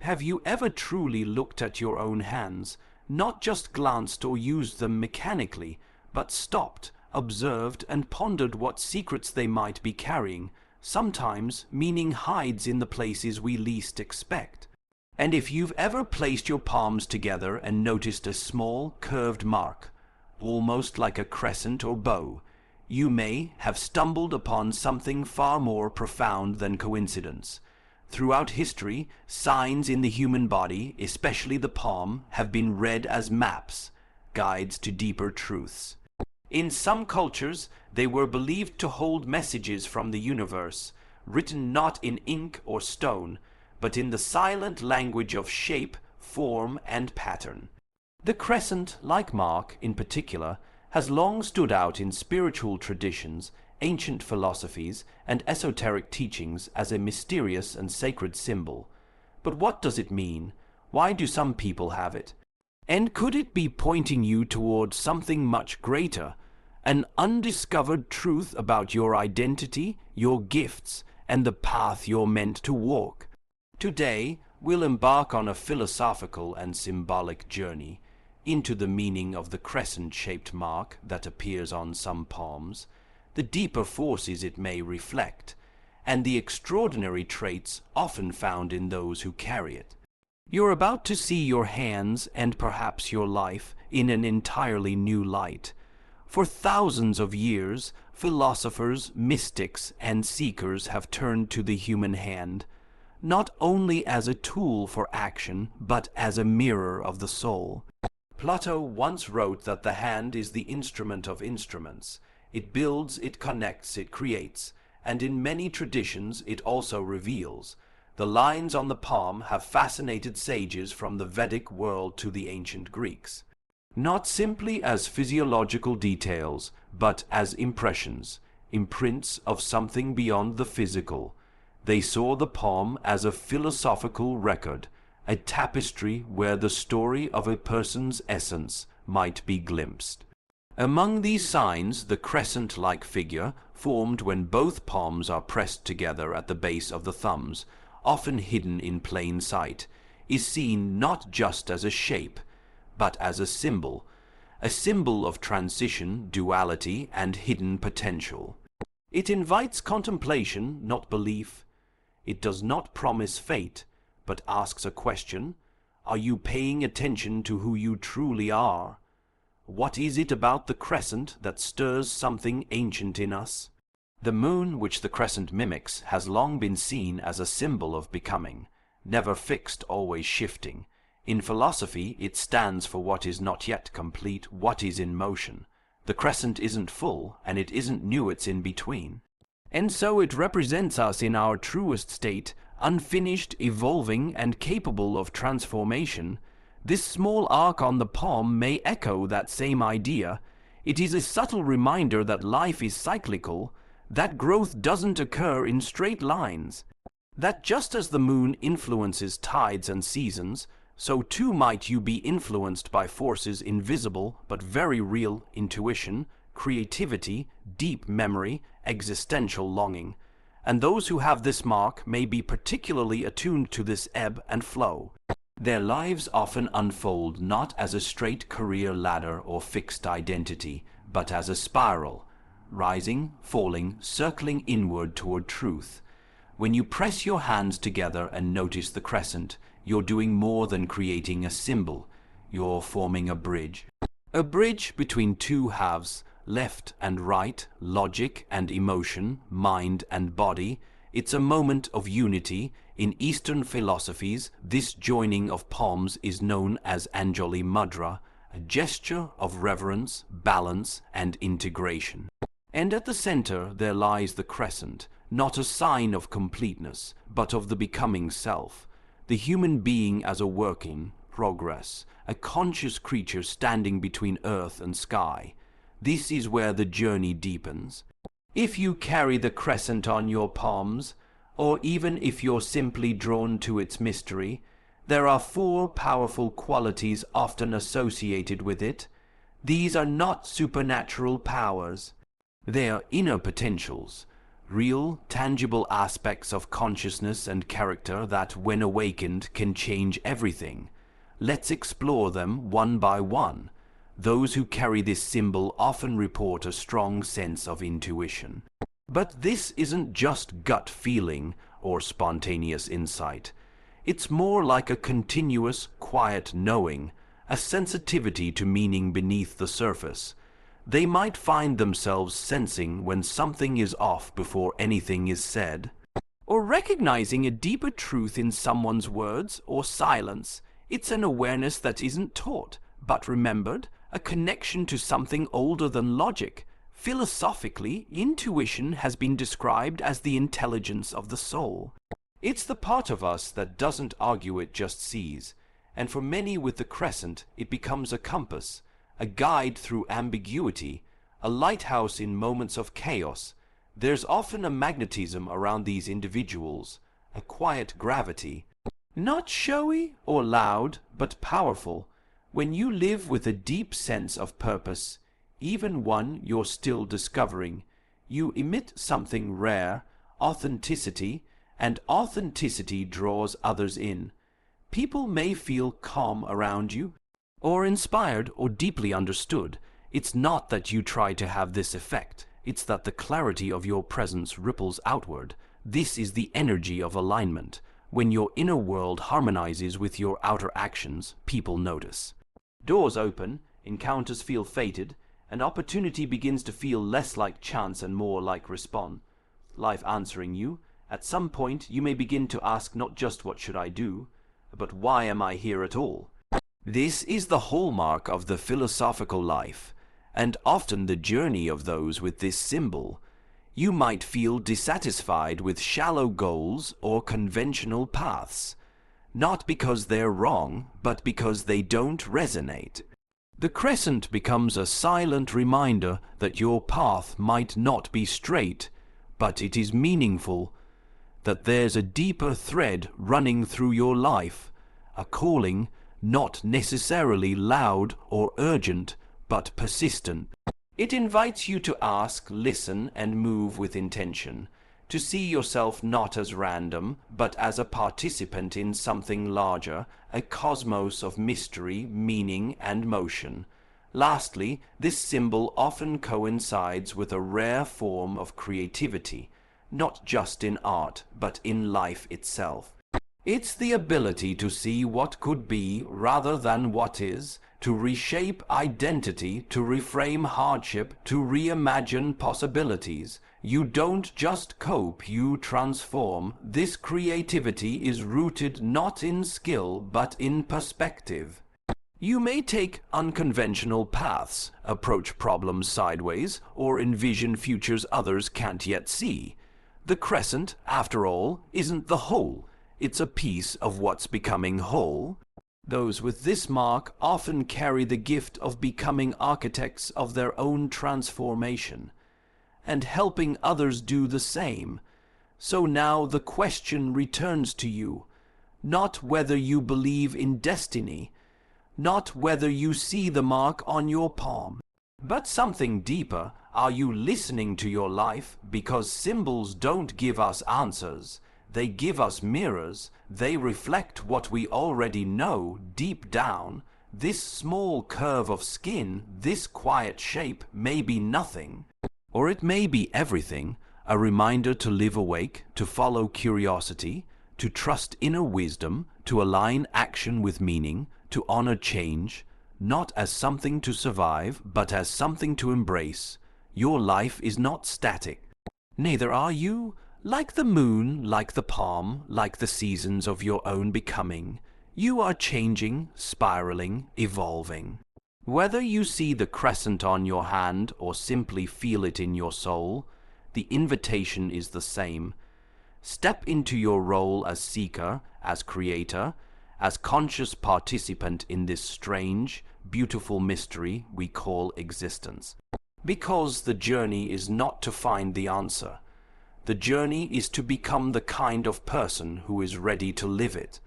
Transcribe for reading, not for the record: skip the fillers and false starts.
Have you ever truly looked at your own hands, not just glanced or used them mechanically, but stopped, observed, and pondered what secrets they might be carrying? Sometimes meaning hides in the places we least expect. And if you've ever placed your palms together and noticed a small, curved mark, almost like a crescent or bow, you may have stumbled upon something far more profound than coincidence. Throughout history, signs in the human body, especially the palm, have been read as maps, guides to deeper truths. In some cultures, they were believed to hold messages from the universe, written not in ink or stone, but in the silent language of shape, form, and pattern. The crescent-like mark, in particular, has long stood out in spiritual traditions, ancient philosophies, and esoteric teachings as a mysterious and sacred symbol. But what does it mean? Why do some people have it? And could it be pointing you toward something much greater, an undiscovered truth about your identity, your gifts, and the path you're meant to walk? Today, we'll embark on a philosophical and symbolic journey into the meaning of the crescent-shaped mark that appears on some palms, the deeper forces it may reflect, and the extraordinary traits often found in those who carry it. You're about to see your hands and perhaps your life in an entirely new light. For thousands of years, philosophers, mystics, and seekers have turned to the human hand, not only as a tool for action, but as a mirror of the soul. Plato once wrote that the hand is the instrument of instruments. It builds, it connects, it creates, and in many traditions it also reveals. The lines on the palm have fascinated sages from the Vedic world to the ancient Greeks. Not simply as physiological details, but as impressions, imprints of something beyond the physical. They saw the palm as a philosophical record, a tapestry where the story of a person's essence might be glimpsed. Among these signs, the crescent-like figure, formed when both palms are pressed together at the base of the thumbs, often hidden in plain sight, is seen not just as a shape, but as a symbol of transition, duality, and hidden potential. It invites contemplation, not belief. It does not promise fate, but asks a question: are you paying attention to who you truly are? What is it about the crescent that stirs something ancient in us? The moon, which the crescent mimics, has long been seen as a symbol of becoming, never fixed, always shifting. In philosophy, it stands for what is not yet complete, what is in motion. The crescent isn't full, and it isn't new, it's in between. And so it represents us in our truest state, unfinished, evolving, and capable of transformation. This small arc on the palm may echo that same idea. It is a subtle reminder that life is cyclical, that growth doesn't occur in straight lines, that just as the moon influences tides and seasons, so too might you be influenced by forces invisible but very real: intuition, creativity, deep memory, existential longing. And those who have this mark may be particularly attuned to this ebb and flow. Their lives often unfold not as a straight career ladder or fixed identity, but as a spiral, rising, falling, circling inward toward truth. When you press your hands together and notice the crescent, you're doing more than creating a symbol. You're forming a bridge. A bridge between two halves, left and right, logic and emotion, mind and body. It's a moment of unity. In Eastern philosophies, this joining of palms is known as Anjali Mudra, a gesture of reverence, balance, and integration. And at the center there lies the crescent, not a sign of completeness, but of the becoming self, the human being as a working progress, a conscious creature standing between earth and sky. This is where the journey deepens. If you carry the crescent on your palms, or even if you're simply drawn to its mystery, there are 4 powerful qualities often associated with it. These are not supernatural powers. They are inner potentials, real, tangible aspects of consciousness and character that, when awakened, can change everything. Let's explore them one by one. Those who carry this symbol often report a strong sense of intuition. But this isn't just gut feeling or spontaneous insight. It's more like a continuous, quiet knowing, a sensitivity to meaning beneath the surface. They might find themselves sensing when something is off before anything is said, or recognizing a deeper truth in someone's words or silence. It's an awareness that isn't taught, but remembered, a connection to something older than logic. Philosophically, intuition has been described as the intelligence of the soul. It's the part of us that doesn't argue, it just sees. And for many with the Crescent, it becomes a compass, a guide through ambiguity, a lighthouse in moments of chaos. There's often a magnetism around these individuals, a quiet gravity, not showy or loud, but powerful. When you live with a deep sense of purpose, even one you're still discovering, you emit something rare, authenticity, and authenticity draws others in. People may feel calm around you, or inspired or deeply understood. It's not that you try to have this effect, it's that the clarity of your presence ripples outward. This is the energy of alignment. When your inner world harmonizes with your outer actions, people notice. Doors open, encounters feel fated, and opportunity begins to feel less like chance and more like life answering you. At some point, you may begin to ask not just what should I do, but why am I here at all? This is the hallmark of the philosophical life, and often the journey of those with this symbol. You might feel dissatisfied with shallow goals or conventional paths, not because they're wrong, but because they don't resonate. The Crescent becomes a silent reminder that your path might not be straight, but it is meaningful, that there's a deeper thread running through your life, a calling not necessarily loud or urgent, but persistent. It invites you to ask, listen, and move with intention, to see yourself not as random, but as a participant in something larger, a cosmos of mystery, meaning, and motion. Lastly, this symbol often coincides with a rare form of creativity, not just in art, but in life itself. It's the ability to see what could be rather than what is, to reshape identity, to reframe hardship, to reimagine possibilities. You don't just cope, you transform. This creativity is rooted not in skill, but in perspective. You may take unconventional paths, approach problems sideways, or envision futures others can't yet see. The Crescent, after all, isn't the whole. It's a piece of what's becoming whole. Those with this mark often carry the gift of becoming architects of their own transformation, and helping others do the same. So now the question returns to you, not whether you believe in destiny, not whether you see the mark on your palm, but something deeper. Are you listening to your life? Because symbols don't give us answers. They give us mirrors. They reflect what we already know deep down. This small curve of skin, this quiet shape may be nothing, or it may be everything, a reminder to live awake, to follow curiosity, to trust inner wisdom, to align action with meaning, to honor change, not as something to survive, but as something to embrace. Your life is not static. Neither are you. Like the moon, like the palm, like the seasons of your own becoming, you are changing, spiraling, evolving. Whether you see the crescent on your hand or simply feel it in your soul, the invitation is the same. Step into your role as seeker, as creator, as conscious participant in this strange, beautiful mystery we call existence. Because the journey is not to find the answer. The journey is to become the kind of person who is ready to live it.